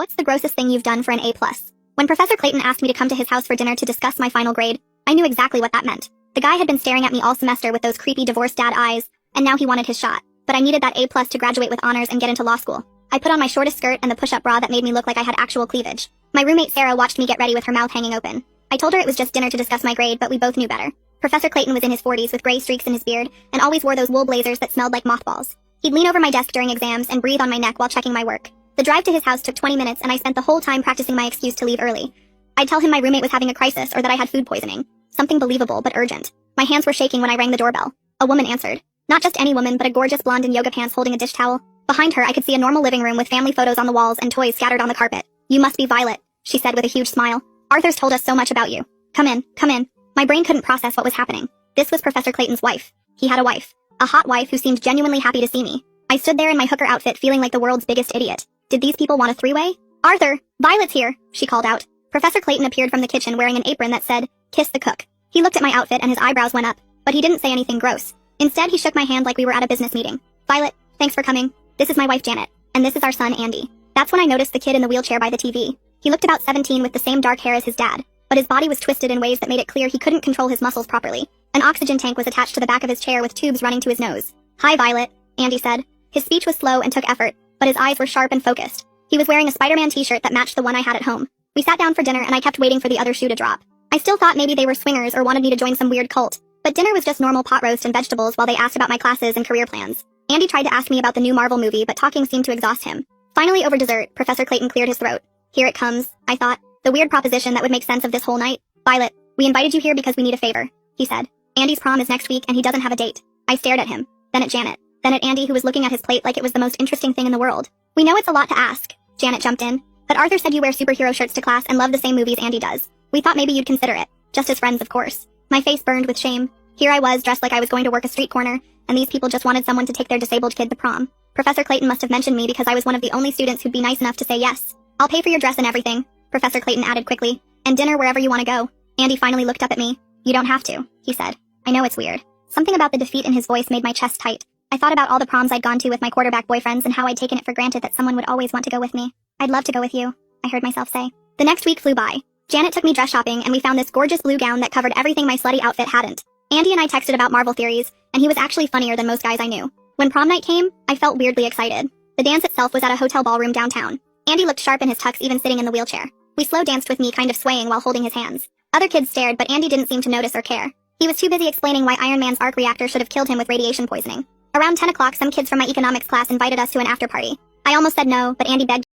What's the grossest thing you've done for an A+? When Professor Clayton asked me to come to his house for dinner to discuss my final grade, I knew exactly what that meant. The guy had been staring at me all semester with those creepy divorced dad eyes, and now he wanted his shot. But I needed that A+ to graduate with honors and get into law school. I put on my shortest skirt and the push-up bra that made me look like I had actual cleavage. My roommate Sarah watched me get ready with her mouth hanging open. I told her it was just dinner to discuss my grade, but we both knew better. Professor Clayton was in his 40s with gray streaks in his beard, and always wore those wool blazers that smelled like mothballs. He'd lean over my desk during exams and breathe on my neck while checking my work. The drive to his house took 20 minutes and I spent the whole time practicing my excuse to leave early. I'd tell him my roommate was having a crisis or that I had food poisoning. Something believable but urgent. My hands were shaking when I rang the doorbell. A woman answered. Not just any woman, but a gorgeous blonde in yoga pants holding a dish towel. Behind her, I could see a normal living room with family photos on the walls and toys scattered on the carpet. "You must be Violet," she said with a huge smile. "Arthur's told us so much about you. Come in, come in." My brain couldn't process what was happening. This was Professor Clayton's wife. He had a wife. A hot wife who seemed genuinely happy to see me. I stood there in my hooker outfit feeling like the world's biggest idiot. Did these people want a three-way? "Arthur, Violet's here," she called out. Professor Clayton appeared from the kitchen wearing an apron that said, "Kiss the cook." He looked at my outfit and his eyebrows went up, but he didn't say anything gross. Instead, he shook my hand like we were at a business meeting. "Violet, thanks for coming. This is my wife Janet, and this is our son Andy." That's when I noticed the kid in the wheelchair by the TV. He looked about 17 with the same dark hair as his dad, but his body was twisted in ways that made it clear he couldn't control his muscles properly. An oxygen tank was attached to the back of his chair with tubes running to his nose. "Hi, Violet," Andy said. His speech was slow and took effort, but his eyes were sharp and focused. He was wearing a Spider-Man t-shirt that matched the one I had at home. We sat down for dinner and I kept waiting for the other shoe to drop. I still thought maybe they were swingers or wanted me to join some weird cult, but dinner was just normal pot roast and vegetables while they asked about my classes and career plans. Andy tried to ask me about the new Marvel movie, but talking seemed to exhaust him. Finally, over dessert, Professor Clayton cleared his throat. "Here it comes," I thought. The weird proposition that would make sense of this whole night. "Violet, we invited you here because we need a favor," he said. "Andy's prom is next week and he doesn't have a date." I stared at him, then at Janet, then at Andy who was looking at his plate like it was the most interesting thing in the world. "We know it's a lot to ask," Janet jumped in, "but Arthur said you wear superhero shirts to class and love the same movies Andy does. We thought maybe you'd consider it. Just as friends, of course." My face burned with shame. Here I was, dressed like I was going to work a street corner, and these people just wanted someone to take their disabled kid to prom. Professor Clayton must have mentioned me because I was one of the only students who'd be nice enough to say yes. "I'll pay for your dress and everything," Professor Clayton added quickly, "and dinner wherever you want to go." Andy finally looked up at me. "You don't have to," he said. I know it's weird. Something about the defeat in his voice made my chest tight. I thought about all the proms I'd gone to with my quarterback boyfriends and how I'd taken it for granted that someone would always want to go with me. "I'd love to go with you," I heard myself say. The next week flew by. Janet took me dress shopping and we found this gorgeous blue gown that covered everything my slutty outfit hadn't. Andy and I texted about Marvel theories, and he was actually funnier than most guys I knew. When prom night came, I felt weirdly excited. The dance itself was at a hotel ballroom downtown. Andy looked sharp in his tux even sitting in the wheelchair. We slow danced with me kind of swaying while holding his hands. Other kids stared, but Andy didn't seem to notice or care. He was too busy explaining why Iron Man's arc reactor should have killed him with radiation poisoning. Around 10 o'clock, some kids from my economics class invited us to an after party. I almost said no, but Andy begged